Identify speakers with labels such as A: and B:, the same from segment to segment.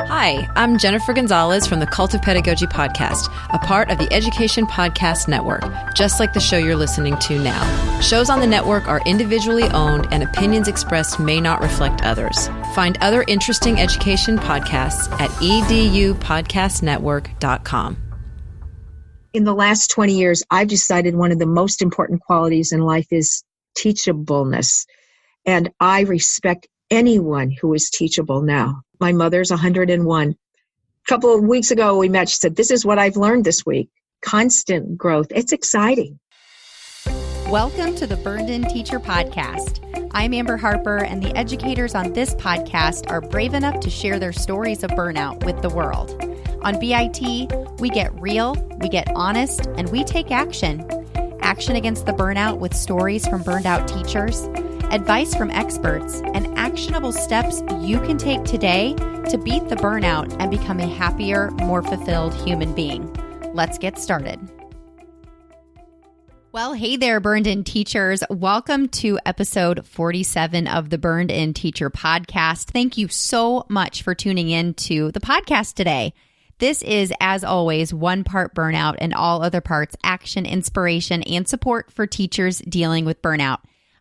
A: Hi, I'm Jennifer Gonzalez from the Cult of Pedagogy podcast, a part of the Education Podcast Network, just like the show you're listening to now. Shows on the network are individually owned and opinions expressed may not reflect others. Find other interesting education podcasts at edupodcastnetwork.com.
B: In the last 20 years, I've decided one of the most important qualities in life is teachableness. And I respect anyone who is teachable now. My mother's 101. A couple of weeks ago, we met. She said, "This is what I've learned this week. Constant growth. It's exciting."
C: Welcome to the Burned In Teacher Podcast. I'm Amber Harper, and the educators on this podcast are brave enough to share their stories of burnout with the world. On BIT, we get real, we get honest, and we take action. Action against the burnout with stories from burned out teachers, advice from experts, and actionable steps you can take today to beat the burnout and become a happier, more fulfilled human being. Let's get started. Well, hey there, Burned In Teachers. Welcome to episode 47 of the Burned In Teacher Podcast. Thank you so much for tuning in to the podcast today. This is, as always, one part burnout and all other parts action, inspiration, and support for teachers dealing with burnout.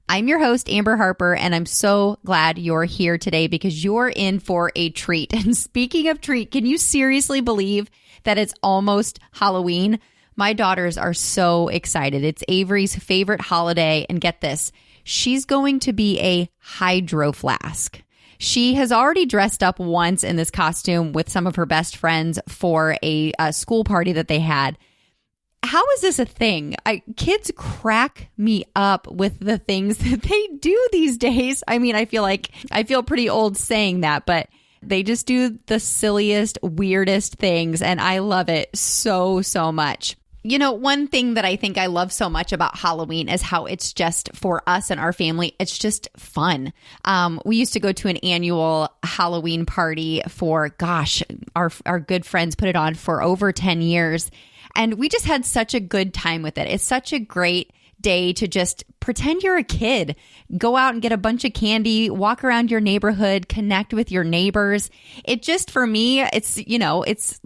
C: I'm your host, Amber Harper, and I'm so glad you're here today because you're in for a treat. And speaking of treat, can you seriously believe that it's almost Halloween? My daughters are so excited. It's Avery's favorite holiday, and get this, she's going to be a hydro flask. She has already dressed up once in this costume with some of her best friends for a school party that they had. How is this a thing? Kids crack me up with the things that they do these days. I mean, I feel pretty old saying that, but they just do the silliest, weirdest things, and I love it so, so much. You know, one thing that I think I love so much about Halloween is how it's just, for us and our family, it's just fun. We used to go to an annual Halloween party for, our good friends put it on for over 10 years. And we just had such a good time with it. It's such a great day to just pretend you're a kid. Go out and get a bunch of candy, walk around your neighborhood, connect with your neighbors. It just, for me, it's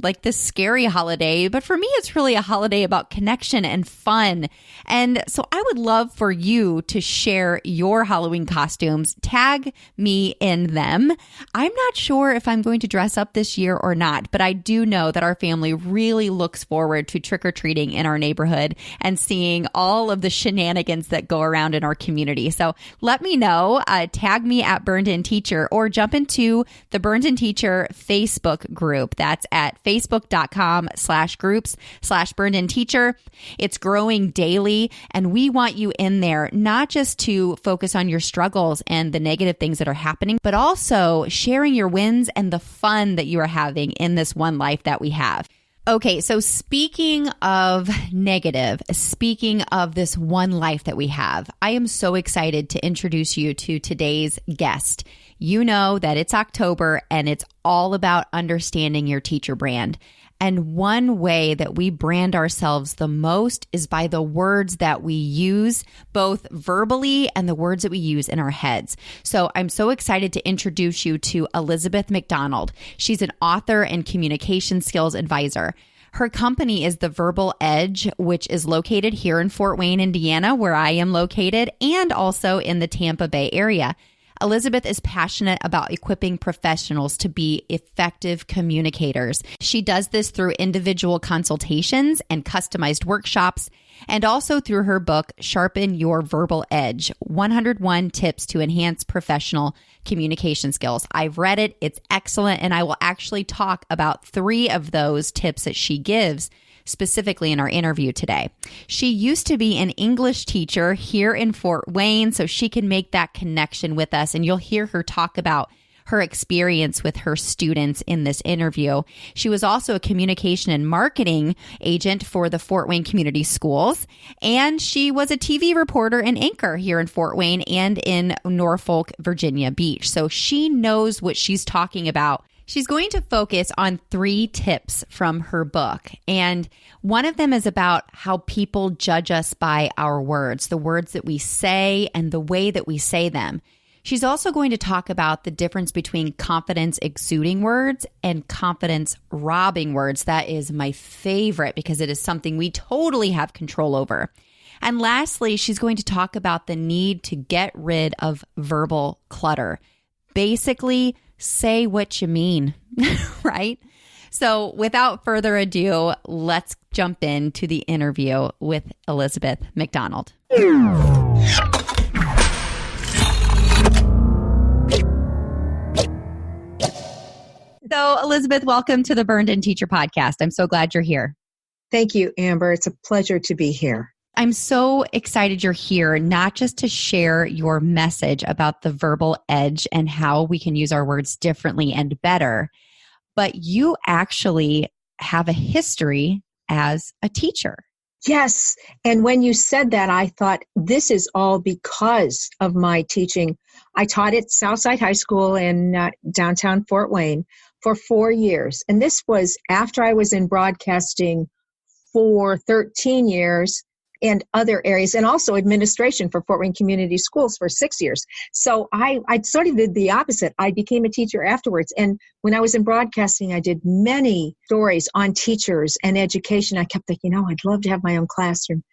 C: like this scary holiday, but for me, it's really a holiday about connection and fun. And so I would love for you to share your Halloween costumes. Tag me in them. I'm not sure if I'm going to dress up this year or not, but I do know that our family really looks forward to trick-or-treating in our neighborhood and seeing all of the shenanigans that go around in our community. So let me know, tag me at Burned In Teacher or jump into the Burned In Teacher Facebook group. That's at facebook.com/groups/Burned In Teacher. It's growing daily, and we want you in there, not just to focus on your struggles and the negative things that are happening, but also sharing your wins and the fun that you are having in this one life that we have. Okay, so speaking of negative, speaking of this one life that we have, I am so excited to introduce you to today's guest. You know that it's October and it's all about understanding your teacher brand. And one way that we brand ourselves the most is by the words that we use, both verbally and the words that we use in our heads. So I'm so excited to introduce you to Elizabeth MacDonald. She's an author and communication skills advisor. Her company is The Verbal Edge, which is located here in Fort Wayne, Indiana, where I am located, and also in the Tampa Bay area. Elizabeth is passionate about equipping professionals to be effective communicators. She does this through individual consultations and customized workshops, and also through her book, Sharpen Your Verbal Edge, 101 Tips to Enhance Professional Communication Skills. I've read it. It's excellent, and I will actually talk about 3 of those tips that she gives specifically in our interview today. She used to be an English teacher here in Fort Wayne, so she can make that connection with us, and you'll hear her talk about her experience with her students in this interview. She was also a communication and marketing agent for the Fort Wayne Community Schools, and she was a TV reporter and anchor here in Fort Wayne and in Norfolk, Virginia Beach. So she knows what she's talking about. She's going to focus on 3 tips from her book, and one of them is about how people judge us by our words, the words that we say and the way that we say them. She's also going to talk about the difference between confidence exuding words and confidence robbing words. That is my favorite because it is something we totally have control over. And lastly, she's going to talk about the need to get rid of verbal clutter. Basically, say what you mean, right? So without further ado, let's jump into the interview with Elizabeth MacDonald. So Elizabeth, welcome to the Burned In Teacher podcast. I'm so glad you're here.
B: Thank you, Amber. It's a pleasure to be here.
C: I'm so excited you're here, not just to share your message about the verbal edge and how we can use our words differently and better, but you actually have a history as a teacher.
B: Yes. And when you said that, I thought this is all because of my teaching. I taught at Southside High School in downtown Fort Wayne for 4 years. And this was after I was in broadcasting for 13 years and other areas, and also administration for Fort Wayne Community Schools for 6 years. So I sort of did the opposite. I became a teacher afterwards. And when I was in broadcasting, I did many stories on teachers and education. I kept thinking, I'd love to have my own classroom.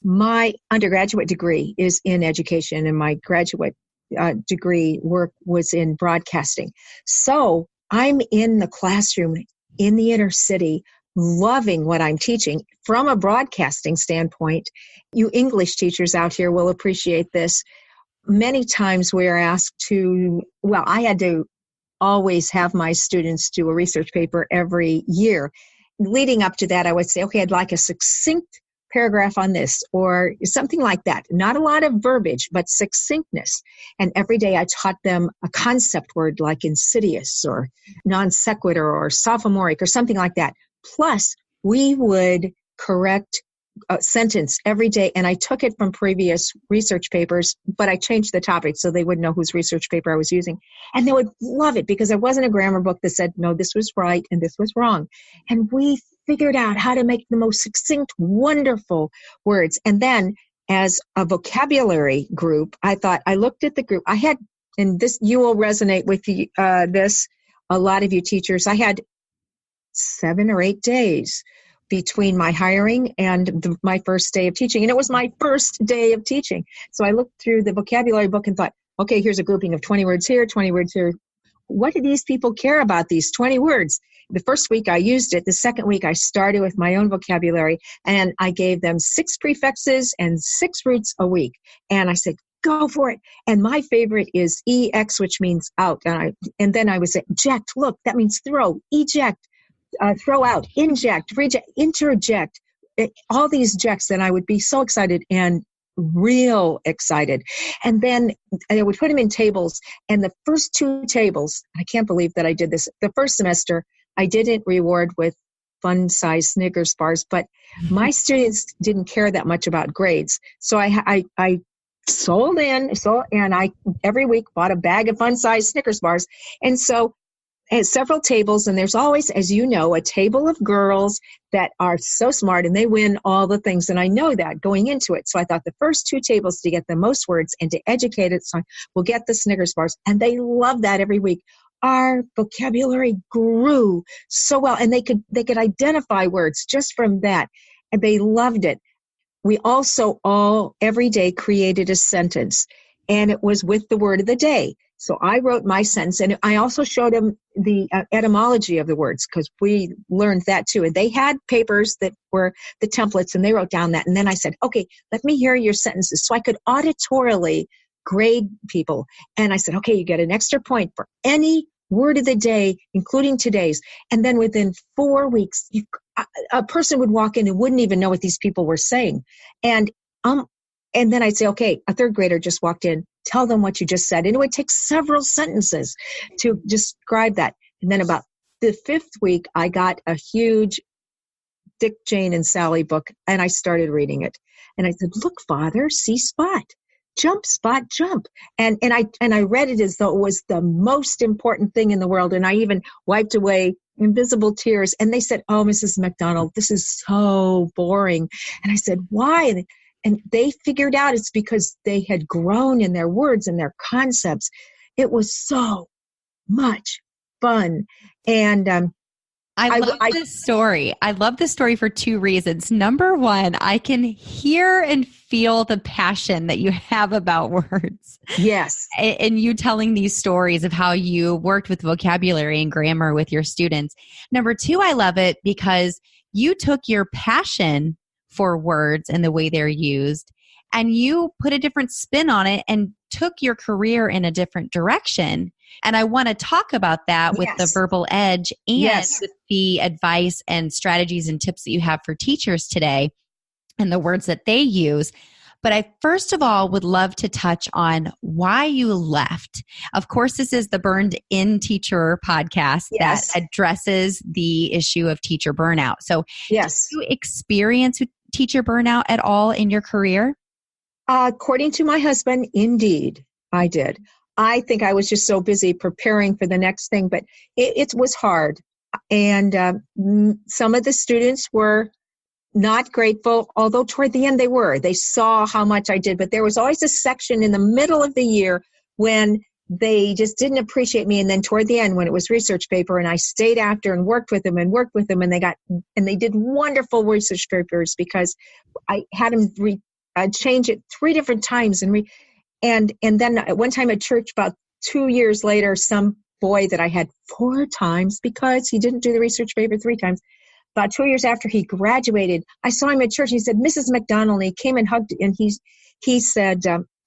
B: My undergraduate degree is in education, and my graduate degree work was in broadcasting. So I'm in the classroom in the inner city, loving what I'm teaching from a broadcasting standpoint. You English teachers out here will appreciate this. Many times we are asked I had to always have my students do a research paper every year. Leading up to that, I would say, okay, I'd like a succinct paragraph on this or something like that. Not a lot of verbiage, but succinctness. And every day I taught them a concept word like insidious or non sequitur or sophomoric or something like that. Plus, we would correct a sentence every day, and I took it from previous research papers, but I changed the topic so they would know whose research paper I was using. And they would love it because there wasn't a grammar book that said, no, this was right and this was wrong. And we figured out how to make the most succinct, wonderful words. And then as a vocabulary group, I looked at the group. I had, and this, you will resonate with this, a lot of you teachers, I had 7 or 8 days between my hiring and my first day of teaching. And it was my first day of teaching. So I looked through the vocabulary book and thought, okay, here's a grouping of 20 words here, 20 words here. What do these people care about these 20 words? The first week I used it. The second week I started with my own vocabulary, and I gave them 6 prefixes and 6 roots a week. And I said, go for it. And my favorite is EX, which means out. And then I would say, eject. Look, that means throw, eject. Throw out, inject, reject, interject, all these ejects. And I would be so excited and real excited. And then I would put them in tables. And the first 2 tables, I can't believe that I did this. The first semester, I didn't reward with fun-sized Snickers bars, but my students didn't care that much about grades. So I sold in, and I every week bought a bag of fun-sized Snickers bars. And so several tables, and there's always, as you know, a table of girls that are so smart and they win all the things. And I know that going into it. So I thought the first 2 tables to get the most words and to educate it, so we'll get the Snickers bars. And they love that every week. Our vocabulary grew so well, and they could identify words just from that. And they loved it. We also every day created a sentence, and it was with the word of the day. So I wrote my sentence, and I also showed them the etymology of the words, because we learned that too. And they had papers that were the templates, and they wrote down that. And then I said, okay, let me hear your sentences. So I could auditorily grade people. And I said, okay, you get an extra point for any word of the day, including today's. And then within 4 weeks, a person would walk in and wouldn't even know what these people were saying. And then I'd say, okay, a 3rd grader just walked in, tell them what you just said. And it would take several sentences to describe that. And then about the 5th week, I got a huge Dick, Jane, and Sally book, and I started reading it. And I said, look, Father, see Spot. Jump, Spot, jump. And I read it as though it was the most important thing in the world. And I even wiped away invisible tears. And they said, oh, Mrs. MacDonald, this is so boring. And I said, why? And they figured out it's because they had grown in their words and their concepts. It was so much fun. And
C: I love this story. I love this story for two reasons. Number one, I can hear and feel the passion that you have about words.
B: Yes.
C: And you telling these stories of how you worked with vocabulary and grammar with your students. Number two, I love it because you took your passion for words and the way they're used, and you put a different spin on it and took your career in a different direction. And I want to talk about that with the verbal edge and with the advice and strategies and tips that you have for teachers today and the words that they use. But I first of all would love to touch on why you left. Of course, this is the Burned In Teacher podcast that addresses the issue of teacher burnout. So did you experience teacher burnout at all in your career?
B: According to my husband, indeed, I did. I think I was just so busy preparing for the next thing, but it was hard. And some of the students were not grateful, although toward the end they were. They saw how much I did, but there was always a section in the middle of the year when they just didn't appreciate me. And then toward the end, when it was research paper, and I stayed after and worked with them, and they did wonderful research papers because I had them change it 3 different times. And then at one time at church, about 2 years later, some boy that I had 4 times because he didn't do the research paper 3 times. About 2 years after he graduated, I saw him at church. He said, "Mrs. MacDonald," and he came and hugged, and he said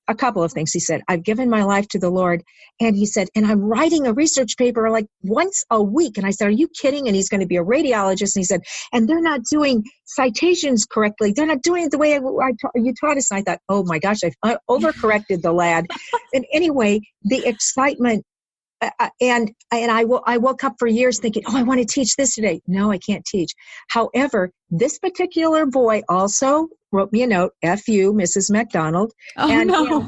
B: a couple of things. He said, "I've given my life to the Lord." And he said, "And I'm writing a research paper like once a week." And I said, "Are you kidding?" And he's going to be a radiologist. And he said, "And they're not doing citations correctly. They're not doing it the way you taught us." And I thought, oh my gosh, I overcorrected the lad. And anyway, the excitement, and I woke up for years thinking, oh, I want to teach this today. No, I can't teach. However, this particular boy also wrote me a note, "F you, Mrs. MacDonald."
C: Oh,
B: and
C: no.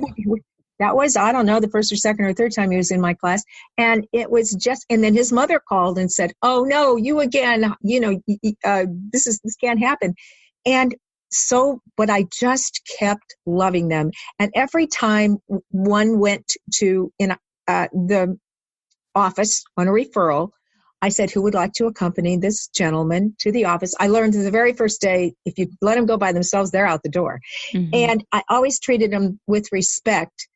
B: That was, I don't know, the first or second or third time he was in my class. And it was and then his mother called and said, "Oh no, you again, this can't happen." And so, but I just kept loving them. And every time one went to the office on a referral, I said, "Who would like to accompany this gentleman to the office?" I learned the very first day, if you let them go by themselves, they're out the door. Mm-hmm. And I always treated them with respect.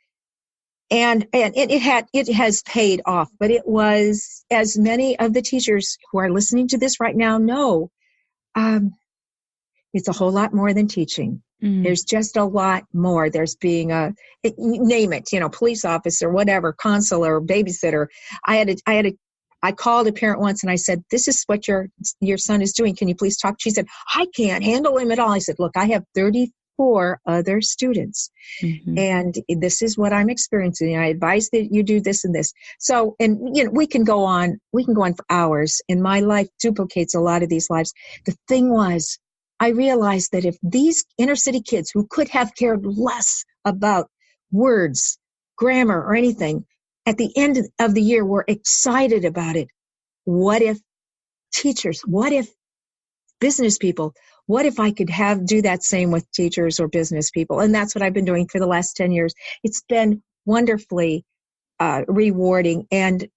B: And it has paid off. But it was, as many of the teachers who are listening to this right now know, it's a whole lot more than teaching. Mm. There's just a lot more. There's being name it, police officer, whatever, consular, babysitter. I called a parent once and I said, "This is what your son is doing. Can you please talk?" She said, "I can't handle him at all." I said, "Look, I have 34 other students, mm-hmm. and this is what I'm experiencing. I advise that you do this and this." So, and we can go on for hours, and my life duplicates a lot of these lives. The thing was, I realized that if these inner city kids who could have cared less about words, grammar, or anything, at the end of the year were excited about it, what if teachers, what if business people, what if I could do that same with teachers or business people? And that's what I've been doing for the last 10 years. It's been wonderfully rewarding. And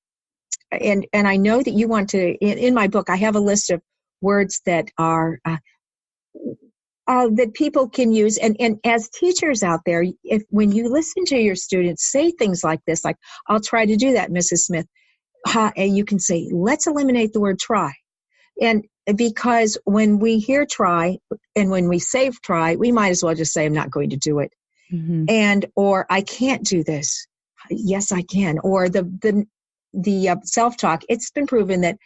B: I know that you want to, in my book, I have a list of words that are that people can use. And as teachers out there, when you listen to your students say things like this, like, "I'll try to do that, Mrs. Smith," and you can say, "Let's eliminate the word try." And because when we hear try and when we say try, we might as well just say, "I'm not going to do it." Mm-hmm. Or "I can't do this." "Yes, I can." Or the self-talk. It's been proven that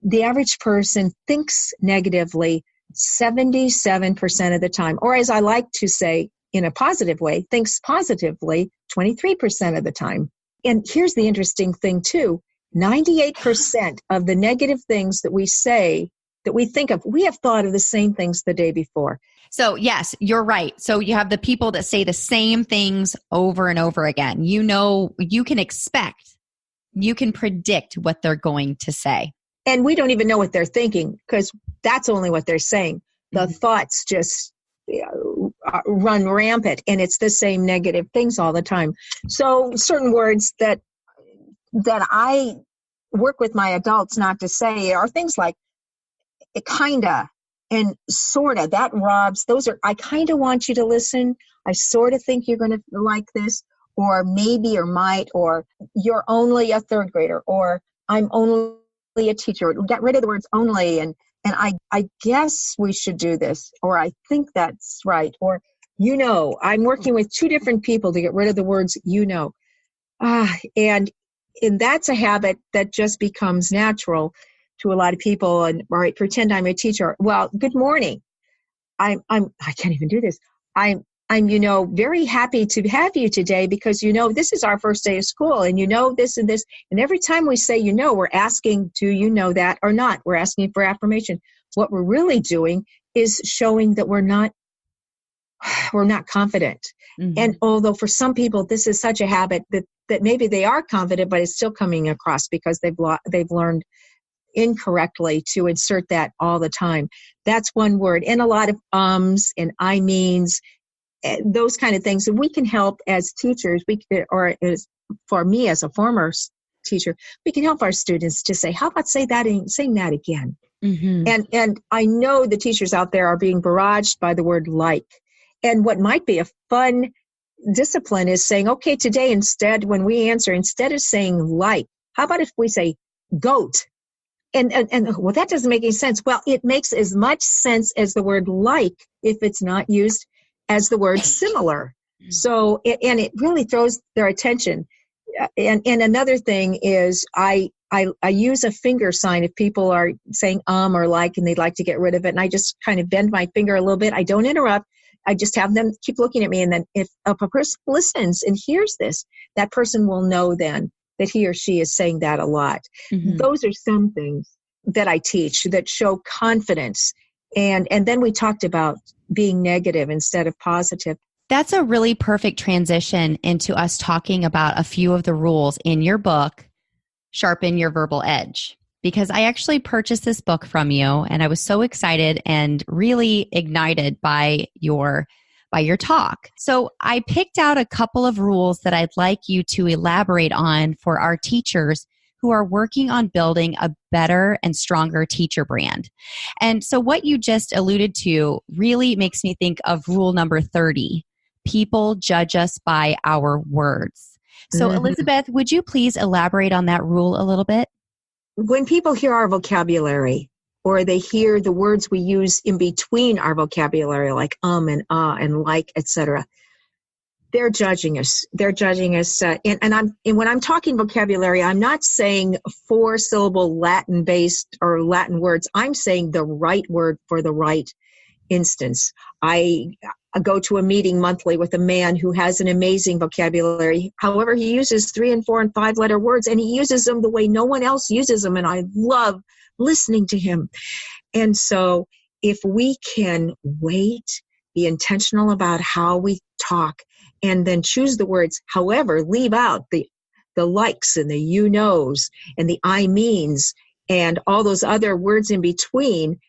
B: the average person thinks negatively 77% of the time, or as I like to say in a positive way, thinks positively 23% of the time. And here's the interesting thing too, 98% of the negative things that we say, that we think of, we have thought of the same things the day before.
C: So yes, you're right. So you have the people that say the same things over and over again. You can predict what they're going to say.
B: And we don't even know what they're thinking because that's only what they're saying. The thoughts just run rampant, and it's the same negative things all the time. So certain words that I work with my adults not to say are things like kinda and sorta. That robs, those are, I kinda want you to listen. I sort of think you're going to like this, or maybe, or might, or you're only a third grader, or I'm only a teacher. Get rid of the words only, and I guess we should do this, or I think that's right, or I'm working with two different people to get rid of the words and that's a habit that just becomes natural to a lot of people. And all right, pretend I'm a teacher. Well, good morning. I can't even do this. I'm very happy to have you today because, this is our first day of school and this and this. And every time we say, we're asking, do you know that or not? We're asking for affirmation. What we're really doing is showing that we're not confident. Mm-hmm. And although for some people, this is such a habit that maybe they are confident, but it's still coming across because they've learned incorrectly to insert that all the time. That's one word. And a lot of and I means, those kind of things. And we can help as teachers, for me as a former teacher, we can help our students to say, how about saying that again? Mm-hmm. And I know the teachers out there are being barraged by the word like. And what might be a fun discipline is saying, okay, today instead, when we answer, instead of saying like, how about if we say goat? And well, that doesn't make any sense. Well, it makes as much sense as the word like if it's not used as the word similar. So, and it really throws their attention. And another thing is I use a finger sign if people are saying or like, and they'd like to get rid of it. And I just kind of bend my finger a little bit. I don't interrupt. I just have them keep looking at me. And then if a person listens and hears this, that person will know then that he or she is saying that a lot. Mm-hmm. Those are some things that I teach that show confidence. And then we talked about being negative instead of positive.
C: That's a really perfect transition into us talking about a few of the rules in your book, Sharpen Your Verbal Edge. Because I actually purchased this book from you and I was so excited and really ignited by your talk. So I picked out a couple of rules that I'd like you to elaborate on for our teachers who are working on building a better and stronger teacher brand. And so what you just alluded to really makes me think of rule number 30. People judge us by our words. So Elizabeth, would you please elaborate on that rule a little bit?
B: When people hear our vocabulary, or they hear the words we use in between our vocabulary, like and like, etc., they're judging us. They're judging us. And when I'm talking vocabulary, I'm not saying 4-syllable Latin-based or Latin words. I'm saying the right word for the right instance. I go to a meeting monthly with a man who has an amazing vocabulary. However, he uses 3 and 4 and 5 letter words, and he uses them the way no one else uses them. And I love listening to him. And so if we can wait, be intentional about how we talk, and then choose the words, however, leave out the likes and the you knows and the I means and all those other words in between,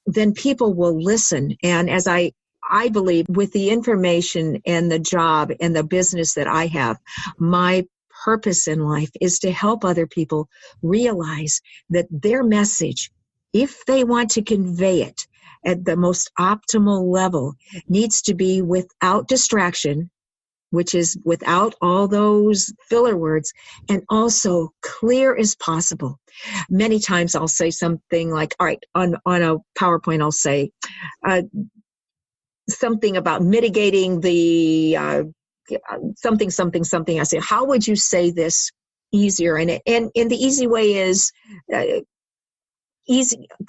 B: then people will listen. And as I believe with the information and the job and the business that I have, my purpose in life is to help other people realize that their message, if they want to convey it at the most optimal level, needs to be without distraction, which is without all those filler words, and also clear as possible. Many times I'll say something like, all right, on a PowerPoint, I'll say something about mitigating the something. I say, how would you say this easier? And the easy way is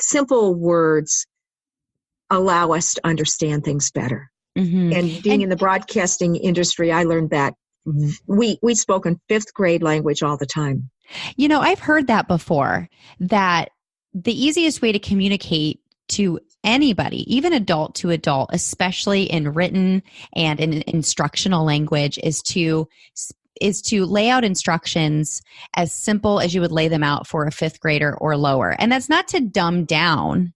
B: simple words allow us to understand things better. Mm-hmm. And being in the broadcasting industry, I learned that we spoke in 5th grade language all the time.
C: I've heard that before, that the easiest way to communicate to anybody, even adult to adult, especially in written and in instructional language, is to lay out instructions as simple as you would lay them out for a 5th grader or lower. And that's not to dumb down.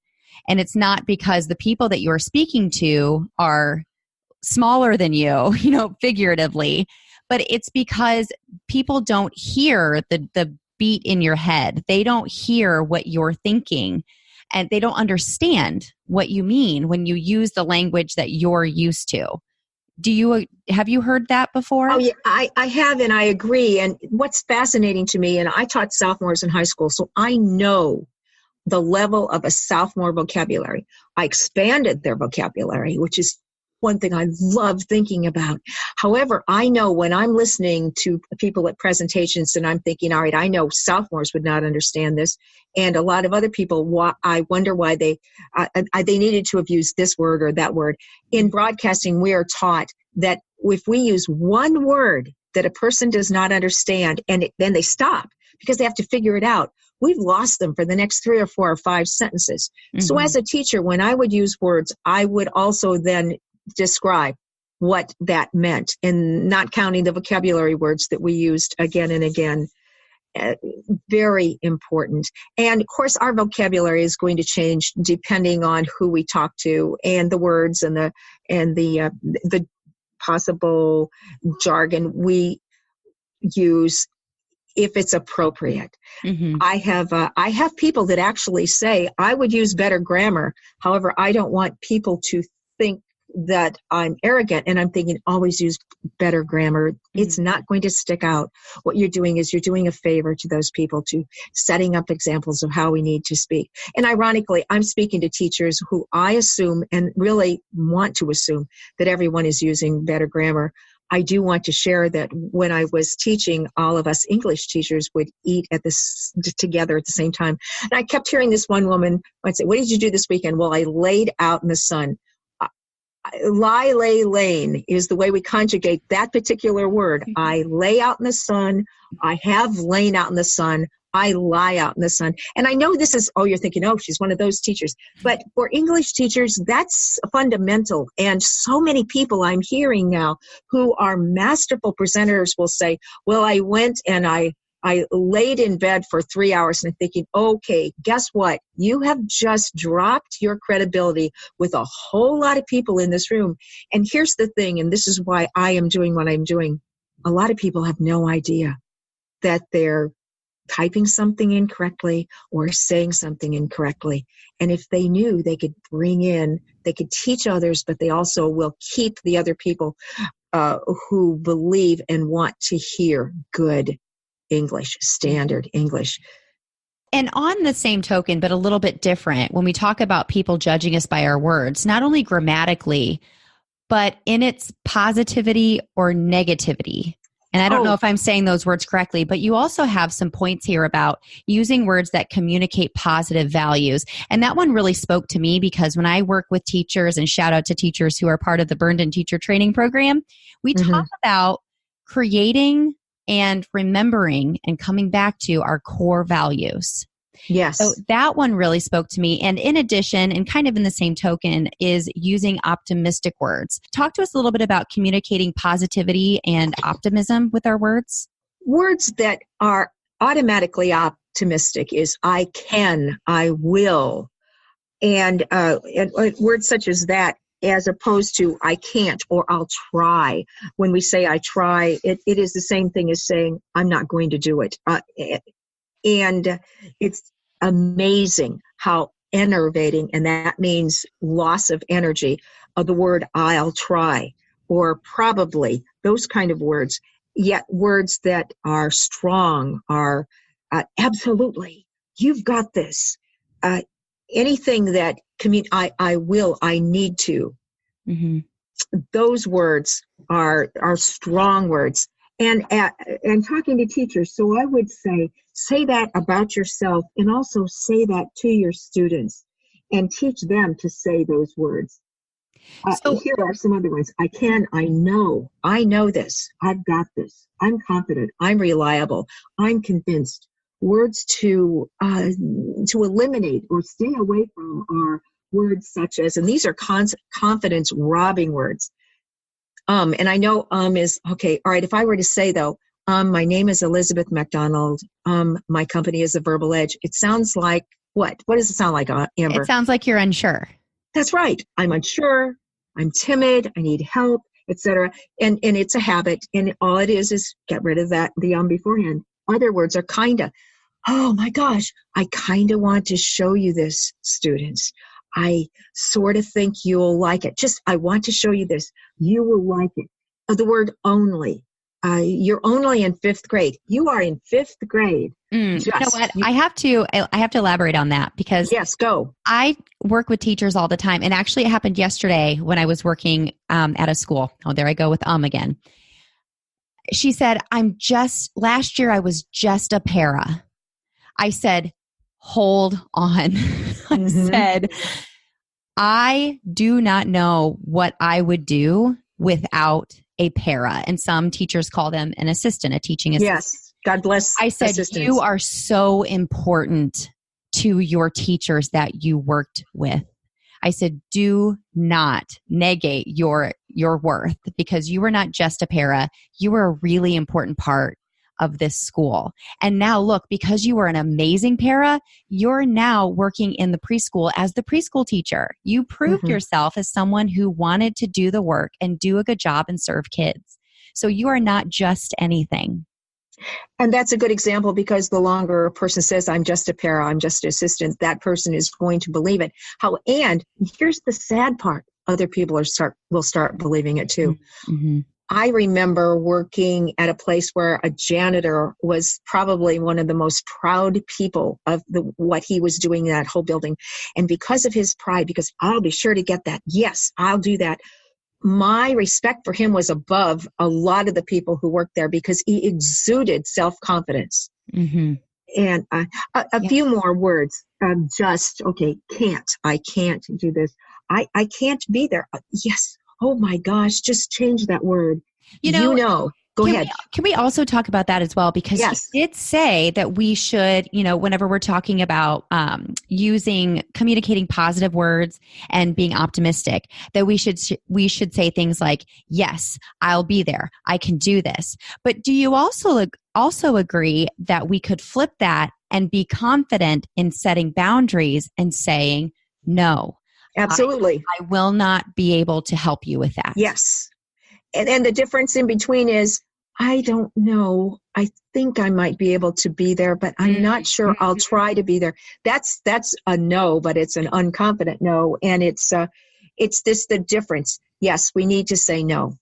C: And it's not because the people that you're speaking to are smaller than you, figuratively, but it's because people don't hear the beat in your head. They don't hear what you're thinking, and they don't understand what you mean when you use the language that you're used to. Have you heard that before?
B: Oh, yeah, I have, and I agree. And what's fascinating to me, and I taught sophomores in high school, so I know the level of a sophomore vocabulary. I expanded their vocabulary, which is one thing I love thinking about. However, I know when I'm listening to people at presentations and I'm thinking, all right, I know sophomores would not understand this. And a lot of other people, I wonder why they needed to have used this word or that word. In broadcasting, we are taught that if we use one word that a person does not understand, and then they stop because they have to figure it out, we've lost them for the next 3 or 4 or 5 sentences. Mm-hmm. So as a teacher, when I would use words, I would also then describe what that meant, and not counting the vocabulary words that we used again and again. Very important. And of course, our vocabulary is going to change depending on who we talk to, and the words and the possible jargon we use, if it's appropriate. Mm-hmm. I have people that actually say, I would use better grammar. However, I don't want people to think that I'm arrogant, and I'm thinking always use better grammar. Mm-hmm. It's not going to stick out. What you're doing is you're doing a favor to those people, to setting up examples of how we need to speak. And ironically, I'm speaking to teachers who I assume, and really want to assume, that everyone is using better grammar. I do want to share that when I was teaching, all of us English teachers would eat together at the same time. And I kept hearing this one woman, I'd say, what did you do this weekend? Well, I laid out in the sun. Lie, lay, lane is the way we conjugate that particular word. Mm-hmm. I lay out in the sun. I have lain out in the sun. I lie out in the sun. And I know this is, you're thinking, she's one of those teachers. But for English teachers, that's fundamental. And so many people I'm hearing now who are masterful presenters will say, well, I went and I laid in bed for 3 hours, and I'm thinking, okay, guess what? You have just dropped your credibility with a whole lot of people in this room. And here's the thing, and this is why I am doing what I'm doing. A lot of people have no idea that they're typing something incorrectly or saying something incorrectly. And if they knew, they could teach others, but they also will keep the other people who believe and want to hear good English, standard English.
C: And on the same token, but a little bit different, when we talk about people judging us by our words, not only grammatically, but in its positivity or negativity. And I don't know if I'm saying those words correctly, but you also have some points here about using words that communicate positive values. And that one really spoke to me, because when I work with teachers, and shout out to teachers who are part of the Burned In Teacher Training Program, we talk about creating and remembering and coming back to our core values.
B: Yes.
C: So that one really spoke to me. And in addition, and kind of in the same token, is using optimistic words. Talk to us a little bit about communicating positivity and optimism with our words.
B: Words that are automatically optimistic is I can, I will. And words such as that, as opposed to I can't or I'll try. When we say I try, it is the same thing as saying I'm not going to do it. And it's amazing how enervating, and that means loss of energy, of the word I'll try or probably, those kind of words. Yet words that are strong are absolutely, you've got this. Anything that I will, I need to. Mm-hmm. Those words are strong words. And talking to teachers, so I would say that about yourself, and also say that to your students, and teach them to say those words. Here are some other ones. I can, I know this, I've got this, I'm confident, I'm reliable, I'm convinced. Words to eliminate or stay away from are words such as, and these are confidence robbing words. And I know is okay. All right. If I were to say though, my name is Elizabeth MacDonald. My company is a Verbal Edge. It sounds like what? What does it sound like, Amber?
C: It sounds like you're unsure.
B: That's right. I'm unsure. I'm timid, I need help, etc. And it's a habit. And all it is get rid of that, the beforehand. Other words are kinda. Oh my gosh, I kind of want to show you this, students. I sort of think you'll like it. I want to show you this. You will like it. The word only. You're only in 5th grade. You are in 5th grade.
C: You know what? I have to elaborate on that because
B: yes, go.
C: I work with teachers all the time. And actually it happened yesterday when I was working at a school. Oh, there I go with again. She said, last year I was just a para. I said, hold on. I said, I do not know what I would do without a para. And some teachers call them an assistant, a teaching assistant.
B: Yes. God bless.
C: I said,
B: assistants.
C: You are so important to your teachers that you worked with. I said, do not negate your worth because you were not just a para. You were a really important part of this school. And now look, because you were an amazing para, you're now working in the preschool as the preschool teacher. You proved yourself as someone who wanted to do the work and do a good job and serve kids. So you are not just anything.
B: And that's a good example because the longer a person says, I'm just a para, I'm just an assistant, that person is going to believe it. And here's the sad part. Other people will start believing it too. Mm-hmm. I remember working at a place where a janitor was probably one of the most proud people of what he was doing in that whole building. And because of his pride, because I'll be sure to get that. Yes, I'll do that. My respect for him was above a lot of the people who worked there because he exuded self-confidence. Mm-hmm. And a few more words. Can't. I can't do this. I can't be there. Yes. Oh my gosh, just change that word. Go ahead.
C: Can we also talk about that as well? Because he did say that we should, whenever we're talking about communicating positive words and being optimistic, that we should say things like, yes, I'll be there. I can do this. But do you also agree that we could flip that and be confident in setting boundaries and saying, no,
B: absolutely.
C: I will not be able to help you with that.
B: Yes. And the difference in between is, I don't know. I think I might be able to be there, but I'm not sure. I'll try to be there. That's a no, but it's an unconfident no. And it's the difference. Yes, we need to say no.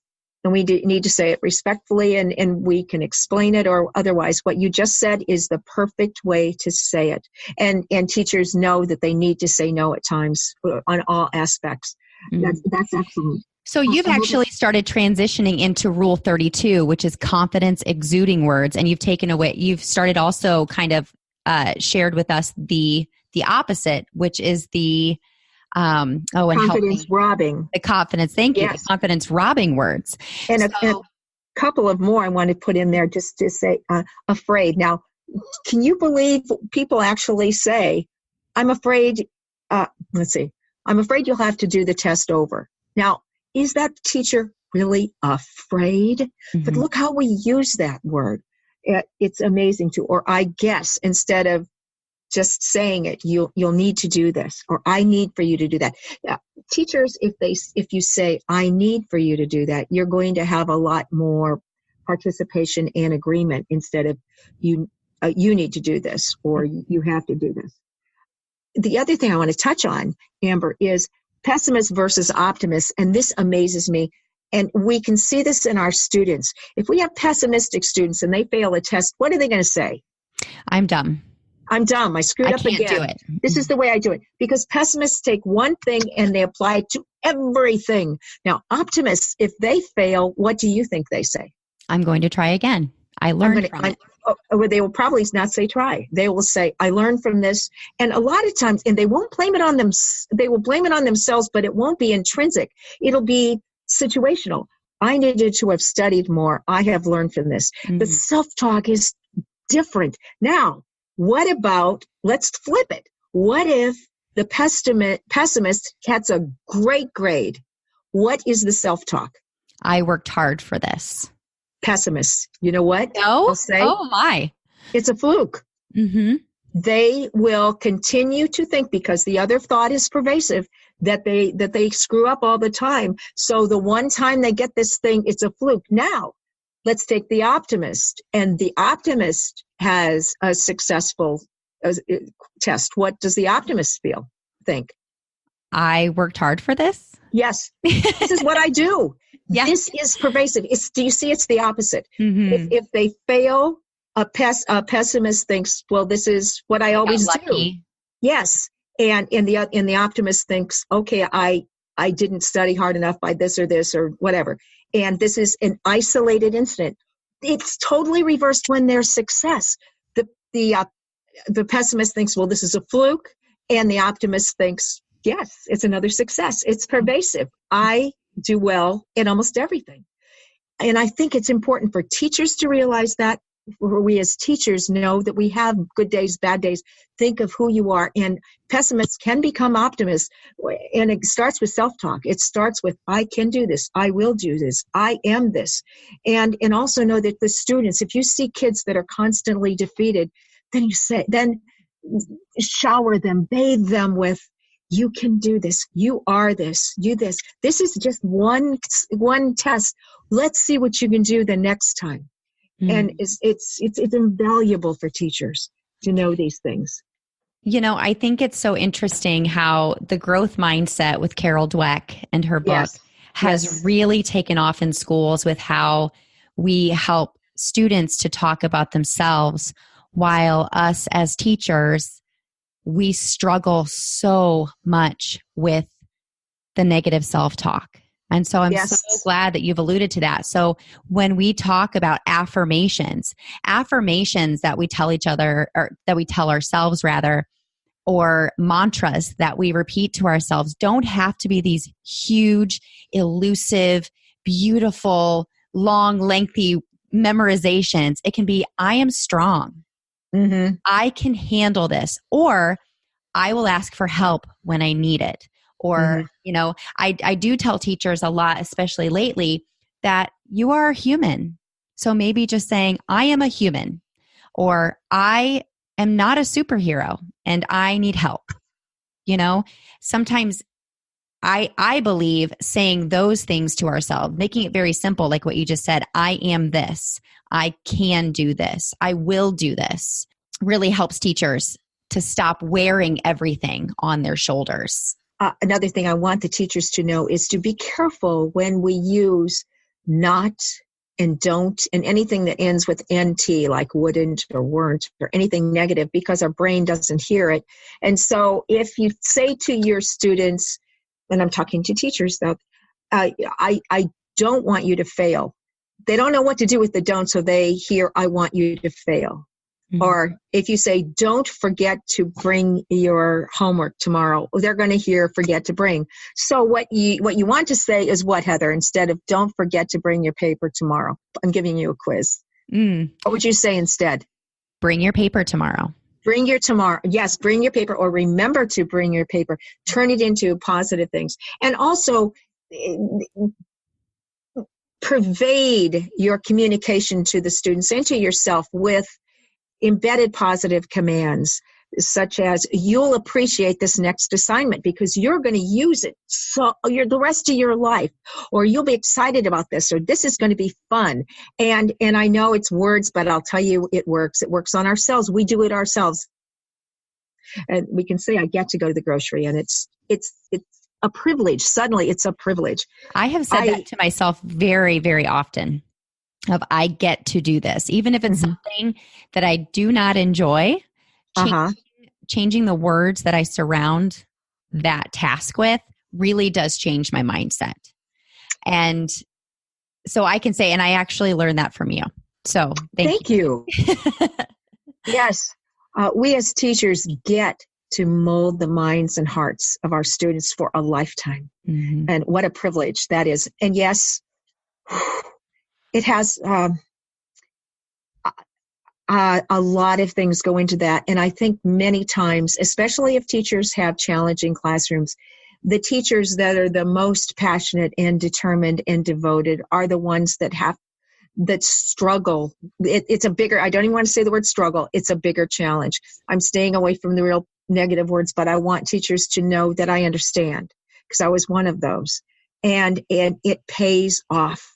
B: And we need to say it respectfully and we can explain it or otherwise. What you just said is the perfect way to say it. And teachers know that they need to say no at times on all aspects. That's excellent.
C: So you've actually started transitioning into Rule 32, which is confidence exuding words. And you've started also kind of shared with us the opposite, which is the
B: confidence robbing.
C: The confidence, thank you. Yes. The confidence robbing words.
B: And a couple of more I want to put in there just to say afraid. Now, can you believe people actually say, I'm afraid, I'm afraid you'll have to do the test over. Now, is that teacher really afraid? Mm-hmm. But look how we use that word. It's amazing too. Or I guess, instead of just saying it, you'll need to do this, or I need for you to do that. Teachers, if you say I need for you to do that, you're going to have a lot more participation and agreement instead of you need to do this or you have to do this. The other thing I want to touch on, Amber, is pessimist versus optimist, and this amazes me. And we can see this in our students. If we have pessimistic students and they fail a test, what are they going to say?
C: I'm dumb.
B: I'm dumb. I screwed up again. I can't do it. This is the way I do it. Because pessimists take one thing and they apply it to everything. Now, optimists, if they fail, what do you think they say?
C: I'm going to try again. I learned from it.
B: They will probably not say try. They will say, I learned from this. And a lot of times, and they won't blame it on them. They will blame it on themselves, but it won't be intrinsic. It'll be situational. I needed to have studied more. I have learned from this. Mm-hmm. The self-talk is different. Now, what about, let's flip it. What if the pessimist gets a great grade? What is the self-talk?
C: I worked hard for this.
B: Pessimist. You know what?
C: No?
B: I'll say,
C: oh my.
B: It's a fluke.
C: Mm-hmm.
B: they will continue to think, because the other thought is pervasive, that they screw up all the time. So the one time they get this thing, it's a fluke. Now, let's take the optimist. And the optimist has a successful test. What does the optimist think?
C: I worked hard for this.
B: Yes, this is what I do.
C: Yeah.
B: This is pervasive. Do you see? It's the opposite.
C: Mm-hmm.
B: If they fail, a pessimist thinks, well, this is what I always do. Yes. And the optimist thinks, okay, I didn't study hard enough by this or whatever. And this is an isolated incident. It's totally reversed when there's success. The pessimist thinks, well, this is a fluke. And the optimist thinks, yes, it's another success. It's pervasive. I do well in almost everything. And I think it's important for teachers to realize that. We as teachers know that we have good days, bad days. Think of who you are. And pessimists can become optimists. And it starts with self-talk. It starts with, I can do this. I will do this. I am this. And also know that the students, if you see kids that are constantly defeated, then shower them, bathe them with, you can do this. You are this. You this. This is just one test. Let's see what you can do the next time. And it's invaluable for teachers to know these things.
C: You know, I think it's so interesting how the growth mindset with Carol Dweck and her book has really taken off in schools with how we help students to talk about themselves, while us as teachers, we struggle so much with the negative self-talk. And so I'm so glad that you've alluded to that. So when we talk about affirmations that we tell each other, or that we tell ourselves rather, or mantras that we repeat to ourselves, don't have to be these huge, elusive, beautiful, long, lengthy memorizations. It can be, I am strong. Mm-hmm. I can handle this. Or I will ask for help when I need it. Or, you know, I do tell teachers a lot, especially lately, that you are a human. So maybe just saying, I am a human, or I am not a superhero and I need help. You know, sometimes I believe saying those things to ourselves, making it very simple, like what you just said, I am this, I can do this, I will do this, really helps teachers to stop wearing everything on their shoulders.
B: Another thing I want the teachers to know is to be careful when we use not and don't and anything that ends with NT, like wouldn't or weren't or anything negative, because our brain doesn't hear it. And so if you say to your students, and I'm talking to teachers though, I don't want you to fail. They don't know what to do with the don't, so they hear, I want you to fail. Mm-hmm. Or if you say, don't forget to bring your homework tomorrow, they're going to hear, forget to bring. So what you want to say is what, Heather, instead of don't forget to bring your paper tomorrow? I'm giving you a quiz. What would you say instead?
C: Bring your paper tomorrow.
B: Bring your tomorrow. Yes, bring your paper, or remember to bring your paper. Turn it into positive things. And also pervade your communication to the students and to yourself with embedded positive commands, such as, you'll appreciate this next assignment because you're going to use it the rest of your life, or you'll be excited about this, or this is going to be fun. And I know it's words, but I'll tell you, it works. It works on ourselves. We do it ourselves. And we can say, I get to go to the grocery, and it's a privilege. Suddenly it's a privilege.
C: I have said that to myself very, very often. Of I get to do this, even if it's something that I do not enjoy, changing the words that I surround that task with really does change my mindset. And so I can say, and I actually learned that from you. So thank you.
B: Yes. We as teachers get to mold the minds and hearts of our students for a lifetime. Mm-hmm. And what a privilege that is. And yes, it has a lot of things go into that. And I think many times, especially if teachers have challenging classrooms, the teachers that are the most passionate and determined and devoted are the ones that have that struggle. It's a bigger, I don't even want to say the word struggle. It's a bigger challenge. I'm staying away from the real negative words, but I want teachers to know that I understand, because I was one of those. And it pays off.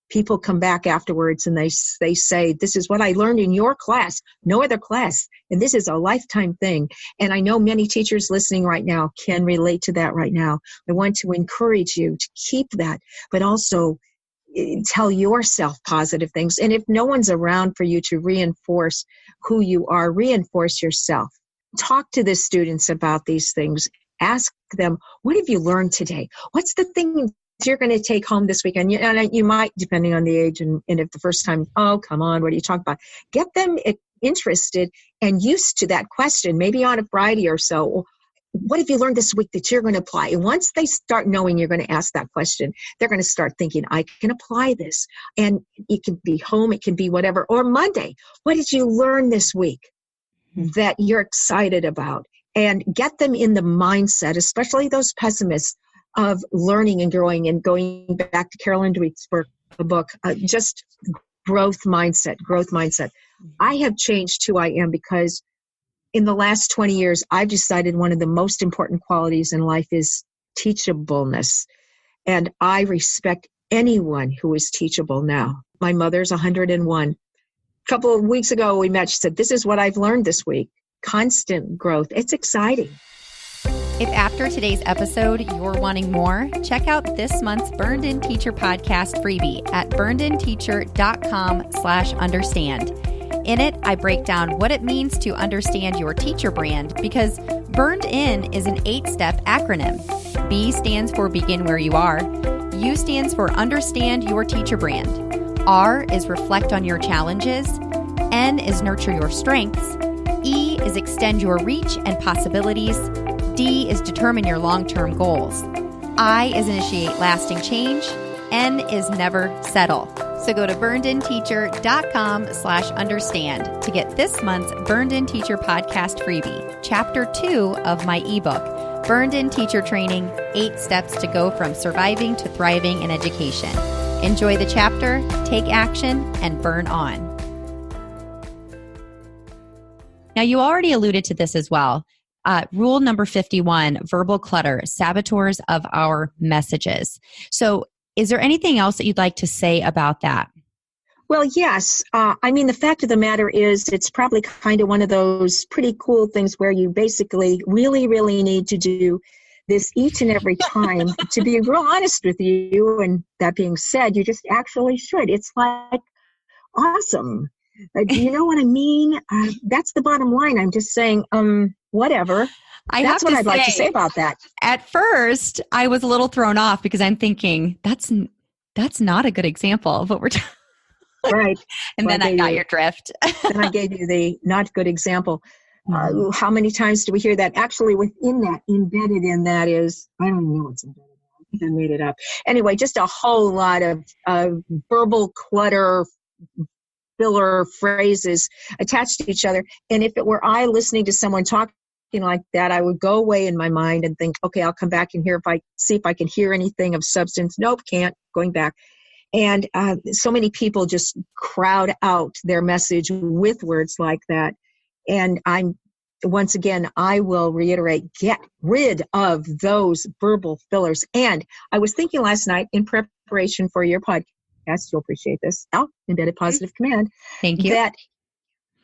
B: People come back afterwards and they say, this is what I learned in your class, no other class. And this is a lifetime thing. And I know many teachers listening right now can relate to that right now. I want to encourage you to keep that, but also tell yourself positive things. And if no one's around for you to reinforce who you are, reinforce yourself. Talk to the students about these things. Ask them, what have you learned today? What's the thing you're going to take home this weekend? And you might, depending on the age, and if the first time, oh, come on, what are you talking about? Get them interested and used to that question, maybe on a Friday or so. What have you learned this week that you're going to apply? And once they start knowing you're going to ask that question, they're going to start thinking, I can apply this. And it can be home, it can be whatever. Or Monday, what did you learn this week that you're excited about? And get them in the mindset, especially those pessimists, of learning and growing, and going back to Carolyn Dweck's book, just growth mindset. I have changed who I am because in the last 20 years, I've decided one of the most important qualities in life is teachableness. And I respect anyone who is teachable now. My mother's 101. A couple of weeks ago, we met. She said, this is what I've learned this week. Constant growth. It's exciting.
C: If after today's episode you're wanting more, check out this month's Burned In Teacher podcast freebie at burnedinteacher.com/understand. In it, I break down what it means to understand your teacher brand, because Burned In is an 8-step acronym. B stands for begin where you are. U stands for understand your teacher brand. R is reflect on your challenges. N is nurture your strengths. E is extend your reach and possibilities. D is determine your long-term goals. I is initiate lasting change. N is never settle. So go to burnedinteacher.com/understand to get this month's Burned In Teacher podcast freebie, Chapter 2 of my ebook, Burned In Teacher Training, 8 Steps to Go From Surviving to Thriving in Education. Enjoy the chapter, take action, and burn on. Now, you already alluded to this as well. Rule number 51, verbal clutter, saboteurs of our messages. So is there anything else that you'd like to say about that?
B: Well, yes. The fact of the matter is it's probably kind of one of those pretty cool things where you basically really, really need to do this each and every time. To be real honest with you, and that being said, you just actually should. It's like awesome. Do you know what I mean? That's the bottom line. I'm just saying, whatever. That's what I'd like to say about that.
C: At first, I was a little thrown off because I'm thinking, that's not a good example of what we're talking about.
B: Right.
C: And then I got your drift.
B: Then I gave you the not good example. How many times do we hear that? Actually, within that, embedded in that is, I don't even know what's embedded in that. I made it up. Anyway, just a whole lot of verbal clutter, filler phrases attached to each other. And if it were I listening to someone talking like that, I would go away in my mind and think, okay, I'll come back and see if I can hear anything of substance. Nope, can't. Going back. And so many people just crowd out their message with words like that. And once again, I will reiterate, get rid of those verbal fillers. And I was thinking last night in preparation for your podcast, you'll appreciate this, embedded positive command.
C: Thank you.
B: That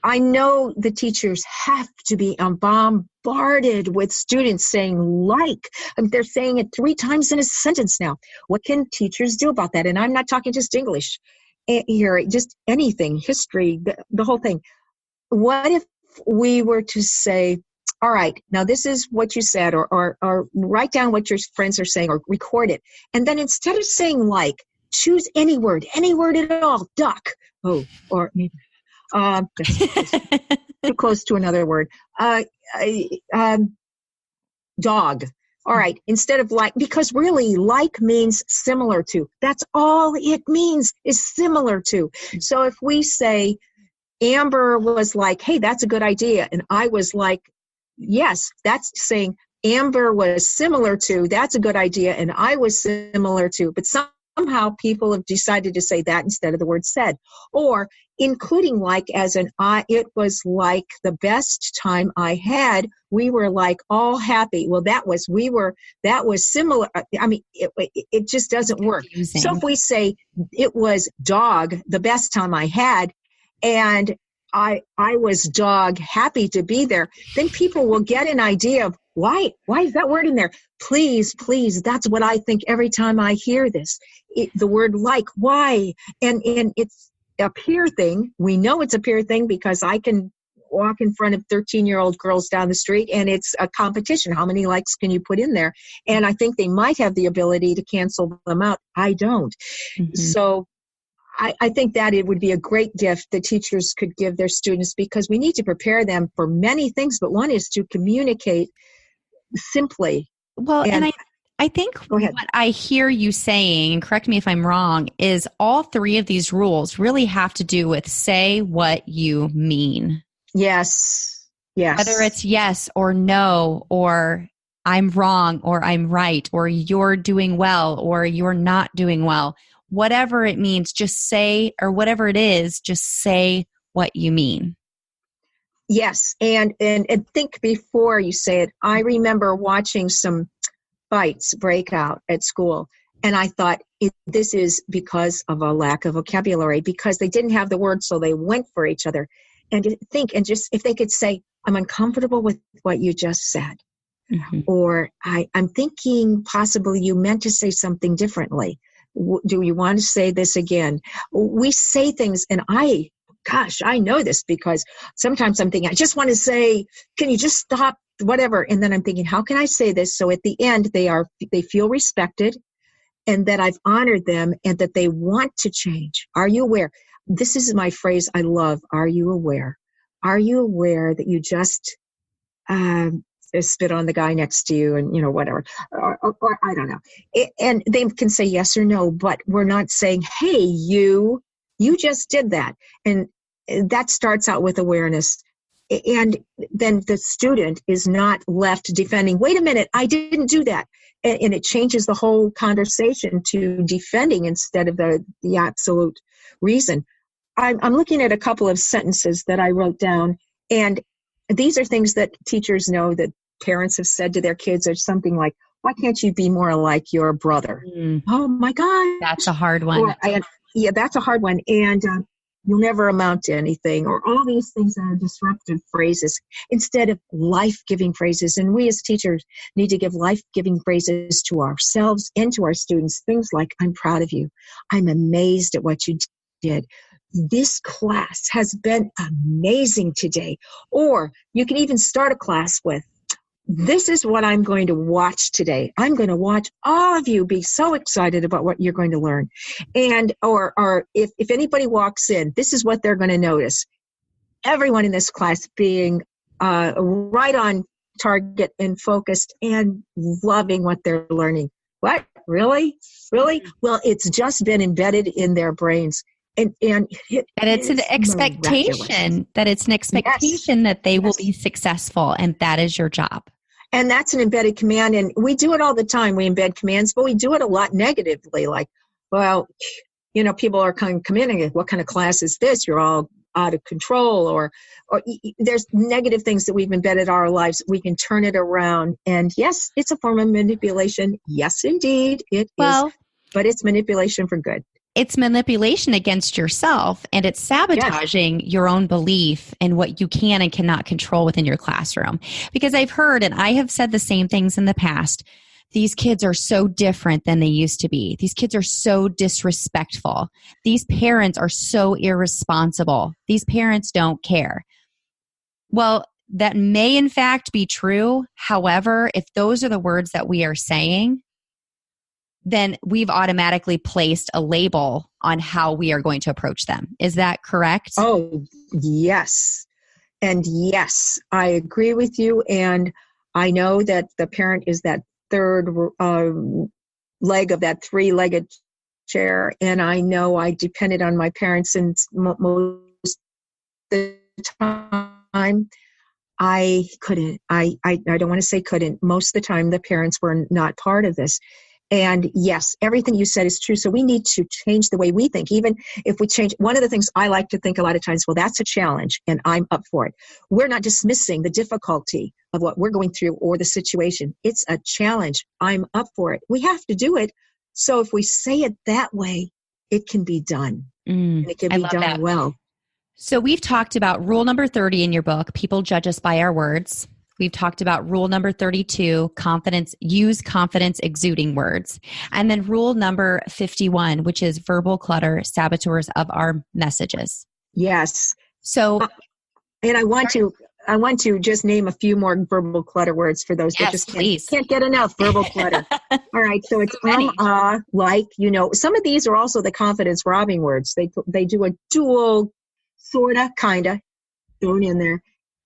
B: I know the teachers have to be bombarded with students saying like. They're saying it 3 times in a sentence now. What can teachers do about that? And I'm not talking just English here, just anything, history, the whole thing. What if we were to say, all right, now this is what you said, or write down what your friends are saying, or record it. And then instead of saying like, choose any word at all, duck. Oh, or maybe. That's too close to another word. Dog. All right. Instead of like, because really like means similar to. That's all it means, is similar to. So if we say Amber was like, hey, that's a good idea. And I was like, yes, that's saying Amber was similar to, that's a good idea. And I was similar to, but somehow people have decided to say that instead of the word said, or including like as an it was like the best time I had. We were like all happy. Well, that was similar. I mean, it just doesn't work.
C: Confusing.
B: So if we say it was dog, the best time I had, and I was dog happy to be there, then people will get an idea of why is that word in there? Please, that's what I think every time I hear this. The word like, why? And it's a peer thing. We know it's a peer thing because I can walk in front of 13-year-old girls down the street and it's a competition. How many likes can you put in there? And I think they might have the ability to cancel them out. I don't. Mm-hmm. So I think that it would be a great gift that teachers could give their students, because we need to prepare them for many things, but one is to communicate simply.
C: Well, and I think what I hear you saying, and correct me if I'm wrong, is all three of these rules really have to do with say what you mean.
B: Yes.
C: Whether it's yes or no, or I'm wrong, or I'm right, or you're doing well, or you're not doing well. Whatever it means, just say, or whatever it is, just say what you mean.
B: Yes. And think before you say it. I remember watching some fights break out at school, and I thought this is because of a lack of vocabulary, because they didn't have the words, so they went for each other. And think, and just if they could say, I'm uncomfortable with what you just said, mm-hmm. or I'm thinking possibly you meant to say something differently. Do you want to say this again? We say things, and I know this because sometimes I'm thinking, I just want to say, can you just stop, whatever? And then I'm thinking, how can I say this? So at the end, they feel respected, and that I've honored them, and that they want to change. Are you aware? This is my phrase I love. Are you aware? Are you aware that you just spit on the guy next to you, and whatever, or I don't know, and they can say yes or no, but we're not saying, hey, you just did that. And that starts out with awareness, and then the student is not left defending, wait a minute, I didn't do that, and it changes the whole conversation to defending instead of the absolute reason. I'm looking at a couple of sentences that I wrote down, and these are things that teachers know that parents have said to their kids, or something like, why can't you be more like your brother? Oh my God.
C: That's a hard one.
B: Yeah, that's a hard one. And you'll never amount to anything, or all these things that are disruptive phrases instead of life-giving phrases. And we as teachers need to give life-giving phrases to ourselves and to our students. Things like, I'm proud of you. I'm amazed at what you did. This class has been amazing today. Or you can even start a class with, this is what I'm going to watch today. I'm going to watch all of you be so excited about what you're going to learn. And, or if anybody walks in, this is what they're going to notice. Everyone in this class being right on target and focused and loving what they're learning. What? Really? Well, it's just been embedded in their brains. And
C: it's an expectation that they will be successful, and that is your job.
B: And that's an embedded command, and we do it all the time. We embed commands, but we do it a lot negatively. Like, well, people are come in and go, what kind of class is this? You're all out of control, or there's negative things that we've embedded our lives. We can turn it around, and yes, it's a form of manipulation. Yes, indeed, it is. But it's manipulation for good.
C: It's manipulation against yourself, and it's sabotaging your own belief in what you can and cannot control within your classroom. Because I've heard, and I have said the same things in the past, these kids are so different than they used to be. These kids are so disrespectful. These parents are so irresponsible. These parents don't care. Well, that may in fact be true. However, if those are the words that we are saying, then we've automatically placed a label on how we are going to approach them. Is that correct?
B: Oh, yes. And yes, I agree with you. And I know that the parent is that third leg of that three-legged chair. And I know I depended on my parents, and most of the time I couldn't. I don't want to say couldn't. Most of the time the parents were not part of this. And yes, everything you said is true. So we need to change the way we think. Even if we change, one of the things I like to think a lot of times, well, that's a challenge and I'm up for it. We're not dismissing the difficulty of what we're going through or the situation. It's a challenge. I'm up for it. We have to do it. So if we say it that way, it can be done. And it can be done that. Well.
C: So we've talked about rule number 30 in your book, people judge us by our words. We've talked about rule number 32, use confidence exuding words. And then rule number 51, which is verbal clutter, saboteurs of our messages.
B: Yes.
C: So,
B: and I want to just name a few more verbal clutter words for those that just can't get enough verbal clutter. All right. So it's like, some of these are also the confidence robbing words. They do a dual, sorta, kinda, thrown in there.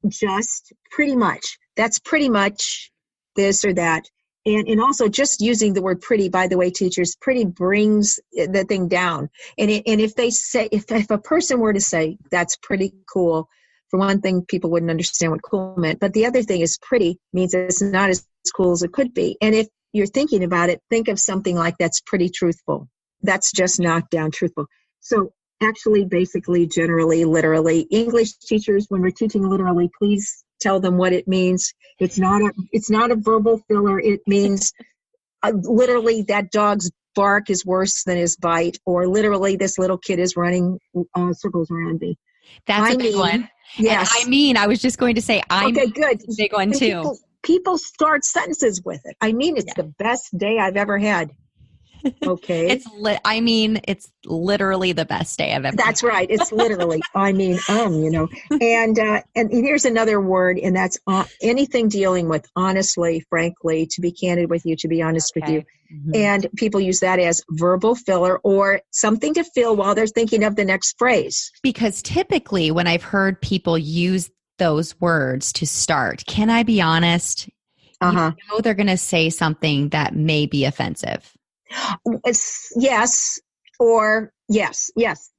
B: Just, pretty much. That's pretty much this or that. And also just using the word pretty, by the way, teachers, pretty brings the thing down. And if they say, if a person were to say, that's pretty cool, for one thing, people wouldn't understand what cool meant. But the other thing is pretty means it's not as cool as it could be. And if you're thinking about it, think of something like that's pretty truthful. That's just knocked down truthful. So actually, basically, generally, literally, English teachers, when we're teaching literally, please tell them what it means. It's not a verbal filler. It means literally that dog's bark is worse than his bite, or literally this little kid is running circles around me.
C: That's a big one.
B: Yes.
C: And I was just going to say,
B: okay, good.
C: A big one too.
B: People start sentences with it. It's the best day I've ever had. Okay.
C: It's literally the best day I've ever had.
B: That's right. It's literally, and here's another word, and that's anything dealing with honestly, frankly, to be candid with you, to be honest with you. Mm-hmm. And people use that as verbal filler or something to fill while they're thinking of the next phrase.
C: Because typically when I've heard people use those words to start, can I be honest? They're going to say something that may be offensive.
B: Yes, or yes.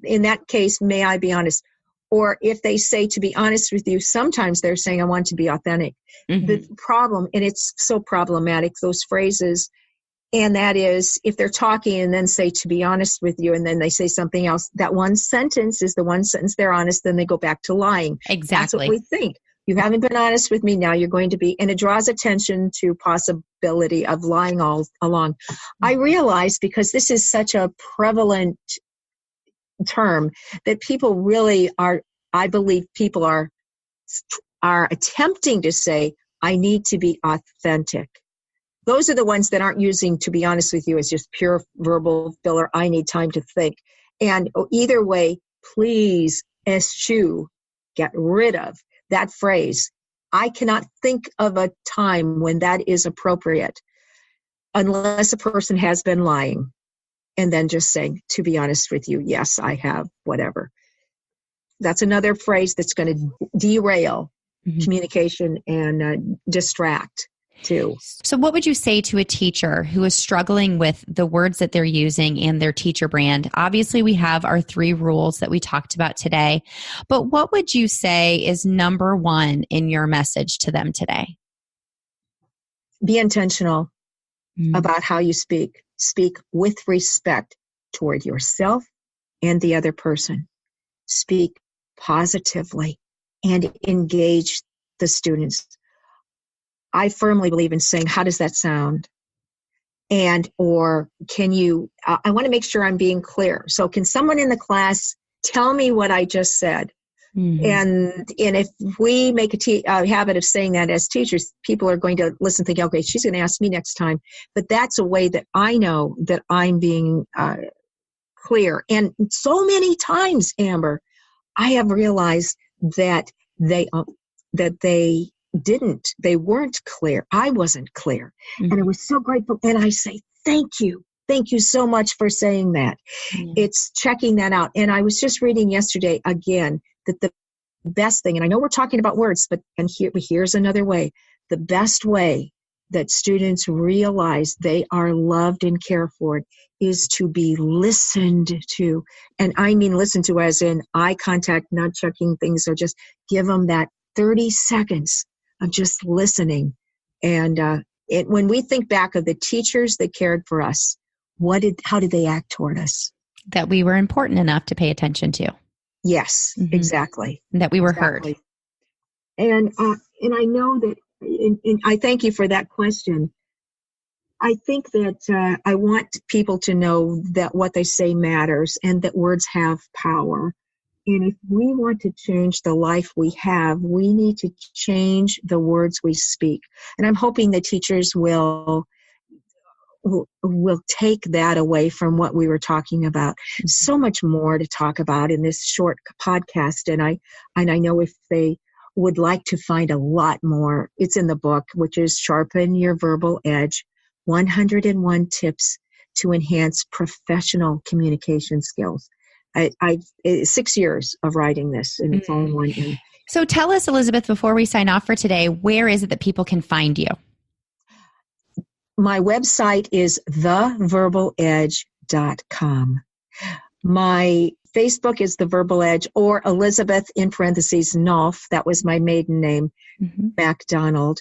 B: In that case, may I be honest? Or if they say to be honest with you, sometimes they're saying I want to be authentic. Mm-hmm. The problem, and it's so problematic, those phrases, and that is if they're talking and then say to be honest with you, and then they say something else, that one sentence is the one sentence they're honest, then they go back to lying.
C: Exactly.
B: That's what we think. You haven't been honest with me, now you're going to be, and it draws attention to possibility of lying all along. I realize, because this is such a prevalent term, that people really are, I believe people are attempting to say, I need to be authentic. Those are the ones that aren't using to be honest with you as just pure verbal filler. I need time to think. And either way, please eschew, get rid of that phrase. I cannot think of a time when that is appropriate unless a person has been lying and then just saying, to be honest with you, yes, I have, whatever. That's another phrase that's going to derail communication and distract too.
C: So what would you say to a teacher who is struggling with the words that they're using and their teacher brand? Obviously, we have our 3 rules that we talked about today, but what would you say is number 1 in your message to them today?
B: Be intentional about how you speak. Speak with respect toward yourself and the other person. Speak positively and engage the students. I firmly believe in saying, how does that sound? Or can you, I want to make sure I'm being clear. So can someone in the class tell me what I just said? Mm-hmm. And if we make a habit of saying that as teachers, people are going to listen thinking, okay, she's going to ask me next time. But that's a way that I know that I'm being clear. And so many times, Amber, I have realized that they weren't clear. I wasn't clear. Mm-hmm. And I was so grateful. And I say, thank you. Thank you so much for saying that. Mm-hmm. It's checking that out. And I was just reading yesterday again that the best thing, and I know we're talking about words, but here's another way. The best way that students realize they are loved and cared for is to be listened to. And I mean listen to as in eye contact, not checking things. So just give them that 30 seconds of just listening. And when we think back of the teachers that cared for us, how did they act toward us?
C: That we were important enough to pay attention to.
B: Yes, exactly.
C: And that we were heard.
B: And I know that, and I thank you for that question. I think that I want people to know that what they say matters and that words have power. And if we want to change the life we have, we need to change the words we speak. And I'm hoping the teachers will take that away from what we were talking about. So much more to talk about in this short podcast. And I know if they would like to find a lot more, it's in the book, which is Sharpen Your Verbal Edge, 101 Tips to Enhance Professional Communication Skills. I 6 years of writing this, and it's all in one.
C: So tell us, Elizabeth, before we sign off for today, where is it that people can find you?
B: My website is theverbaledge.com. My Facebook is The Verbal Edge, or Elizabeth in parentheses Nolf. That was my maiden name, MacDonald.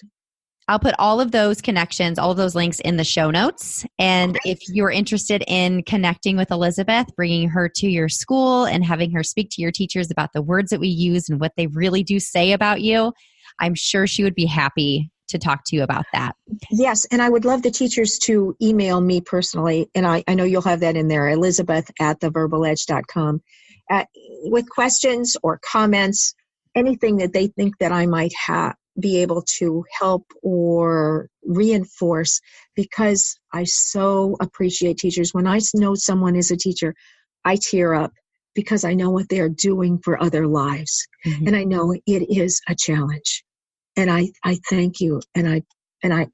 C: I'll put all of those connections, all of those links in the show notes. And if you're interested in connecting with Elizabeth, bringing her to your school and having her speak to your teachers about the words that we use and what they really do say about you, I'm sure she would be happy to talk to you about that.
B: Yes, and I would love the teachers to email me personally, and I know you'll have that in there, elizabeth@theverbaledge.com, with questions or comments, anything that they think that I might be able to help or reinforce, because I so appreciate teachers. When I know someone is a teacher, I tear up because I know what they are doing for other lives. And I know it is a challenge. And I thank you, and I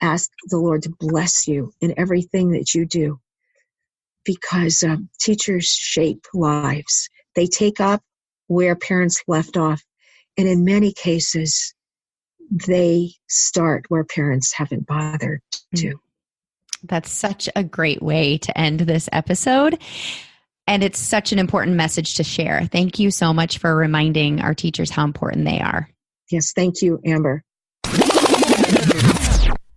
B: ask the Lord to bless you in everything that you do, because teachers shape lives. They take up where parents left off, and in many cases, they start where parents haven't bothered to.
C: That's such a great way to end this episode. And it's such an important message to share. Thank you so much for reminding our teachers how important they are.
B: Yes, thank you, Amber.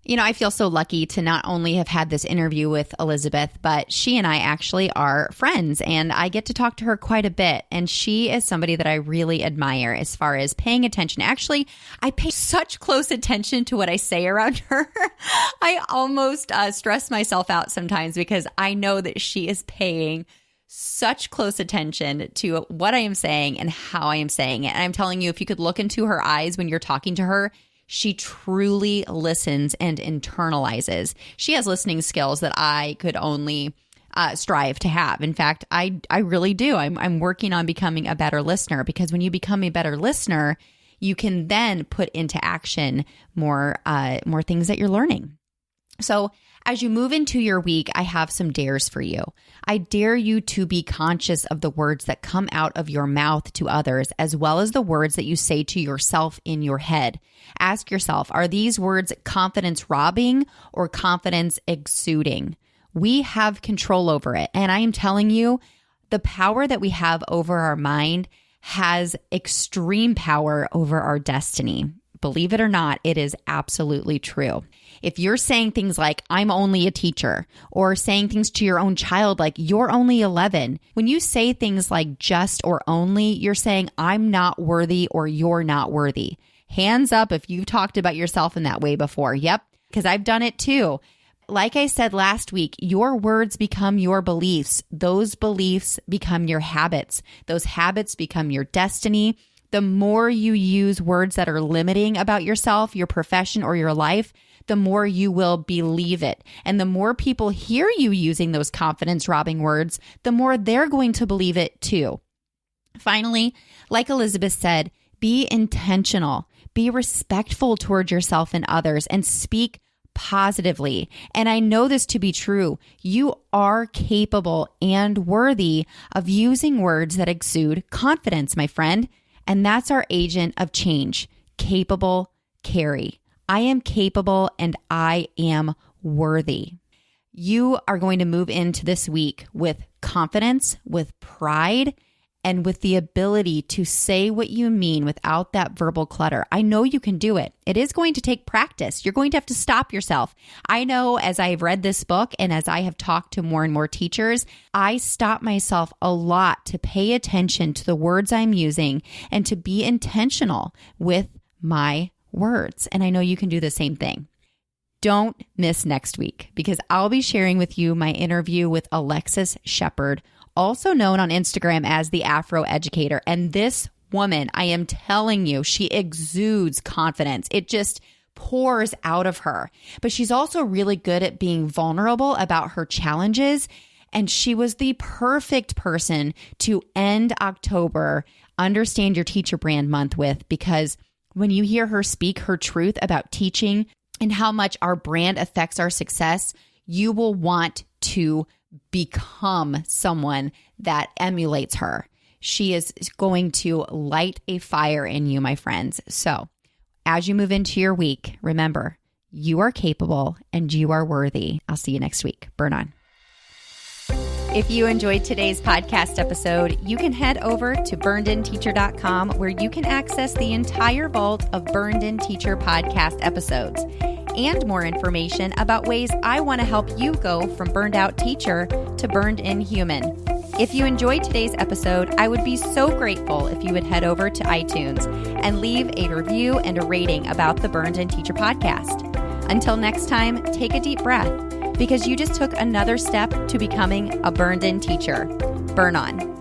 C: You know, I feel so lucky to not only have had this interview with Elizabeth, but she and I actually are friends, and I get to talk to her quite a bit. And she is somebody that I really admire as far as paying attention. Actually, I pay such close attention to what I say around her. I almost stress myself out sometimes because I know that she is paying such close attention to what I am saying and how I am saying it. And I'm telling you, if you could look into her eyes when you're talking to her, she truly listens and internalizes. She has listening skills that I could only strive to have. In fact, I really do. I'm working on becoming a better listener, because when you become a better listener, you can then put into action more things that you're learning. So as you move into your week, I have some dares for you. I dare you to be conscious of the words that come out of your mouth to others, as well as the words that you say to yourself in your head. Ask yourself, are these words confidence robbing or confidence exuding? We have control over it. And I am telling you, the power that we have over our mind has extreme power over our destiny. Believe it or not, it is absolutely true. If you're saying things like, I'm only a teacher, or saying things to your own child like, you're only 11, when you say things like just or only, you're saying, I'm not worthy or you're not worthy. Hands up if you've talked about yourself in that way before. Yep, because I've done it too. Like I said last week, your words become your beliefs. Those beliefs become your habits. Those habits become your destiny. The more you use words that are limiting about yourself, your profession, or your life, the more you will believe it. And the more people hear you using those confidence-robbing words, the more they're going to believe it too. Finally, like Elizabeth said, be intentional, be respectful toward yourself and others, and speak positively. And I know this to be true. You are capable and worthy of using words that exude confidence, my friend. And that's our agent of change, capable Carrie. I am capable and I am worthy. You are going to move into this week with confidence, with pride, and with the ability to say what you mean without that verbal clutter. I know you can do it. It is going to take practice. You're going to have to stop yourself. I know as I've read this book and as I have talked to more and more teachers, I stop myself a lot to pay attention to the words I'm using and to be intentional with my words. And I know you can do the same thing. Don't miss next week because I'll be sharing with you my interview with Alexis Shepard, also known on Instagram as the Afro Educator. And this woman, I am telling you, she exudes confidence. It just pours out of her. But she's also really good at being vulnerable about her challenges. And she was the perfect person to end October, Understand Your Teacher Brand Month with, because when you hear her speak her truth about teaching and how much our brand affects our success, you will want to become someone that emulates her. She is going to light a fire in you, my friends. So as you move into your week, remember, you are capable and you are worthy. I'll see you next week. Burn on. If you enjoyed today's podcast episode, you can head over to burnedinteacher.com where you can access the entire vault of Burned In Teacher podcast episodes and more information about ways I want to help you go from burned out teacher to burned in human. If you enjoyed today's episode, I would be so grateful if you would head over to iTunes and leave a review and a rating about the Burned In Teacher podcast. Until next time, take a deep breath, because you just took another step to becoming a burned in teacher. Burn on.